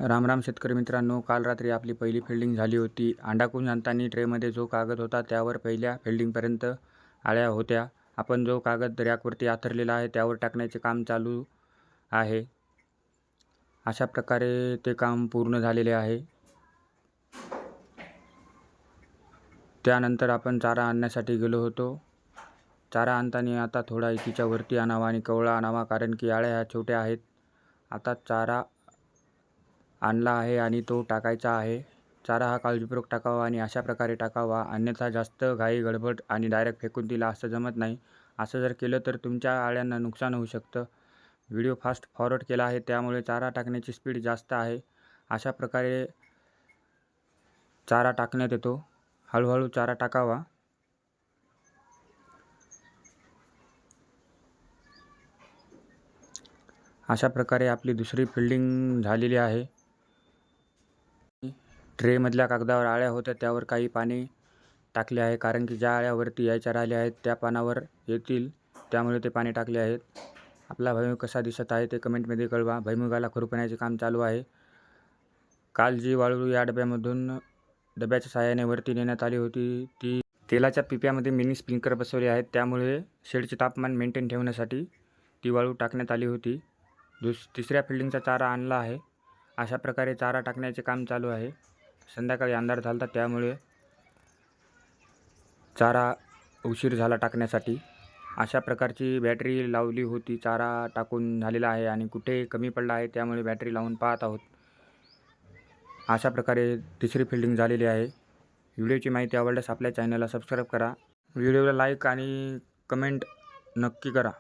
राम राम शेतकरी मित्रांनो, काल रात्री आपली पहिली फिल्डिंग झाली होती. अंडाकून आणताना ट्रेमध्ये जो कागद होता त्यावर पहिल्या फिल्डिंगपर्यंत आळ्या होत्या. आपण जो कागद रॅकवरती आथरलेला आहे त्यावर टाकण्याचे काम चालू आहे. अशा प्रकारे ते काम पूर्ण झालेले आहे. त्यानंतर आपण चारा आणण्यासाठी गेलो होतो. चारा आणताना आता थोडा इतीच्या वरती आणावा आणि कवळा आणावा, कारण की आळ्या ह्या छोट्या आहेत. आता चारा आणला आहे आणि तो टाकायचा आहे. चारा हा काळजीपूर्वक टाकावा आणि अशा प्रकारे टाकावा, अन्यथा जास्त घाई गडबड आणि डायरेक्ट फेकून दिला असं जमत नाही. असं जर केलं तर तुमच्या आळ्यांना नुकसान होऊ शकतं. व्हिडिओ फास्ट फॉरवर्ड केला आहे त्यामुळे चारा टाकण्याची स्पीड जास्त आहे. अशा प्रकारे चारा टाकण्यात येतो. हळूहळू चारा टाकावा. अशा प्रकारे आपली दुसरी फिल्डिंग झालेली आहे. ट्रेमधल्या कागदावर आळ्या होत्या त्यावर काही पाणी टाकले आहे, कारण की ज्या आळ्यावरती यायच्या राहिल्या आहेत त्या पानावर येतील, त्यामुळे ते पाणी टाकले आहेत. आपला भुईमूग कसा दिसत आहे ते कमेंटमध्ये कळवा. भुईमुगाला खुरपण्याचे काम चालू आहे. काल जी वाळू या डब्याच्या साहाय्याने वरती नेण्यात आली होती, ती तेलाच्या पिप्यामध्ये मिनी स्प्रिंकलर बसवले आहेत, त्यामुळे शेडचे तापमान मेंटेन ठेवण्यासाठी ती वाळू टाकण्यात आली होती. तिसऱ्या फिल्डिंगचा चारा आणला आहे. अशा प्रकारे चारा टाकण्याचे काम चालू आहे. संध्याकाळी अंधार झाला त्यामुळे चारा उशीर झाला टाकण्यासाठी. अशा प्रकारची बॅटरी लावली होती. चारा टाकून झालेला आहे आणि कुठे कमी पडला आहे त्यामुळे बॅटरी लावून पाहत आहोत. अशा प्रकारे तिसरी फिल्डिंग झालेली आहे. व्हिडिओची माहिती आवडल्यास आपल्या चॅनलला सबस्क्राईब करा. व्हिडिओला लाईक आणि कमेंट नक्की करा.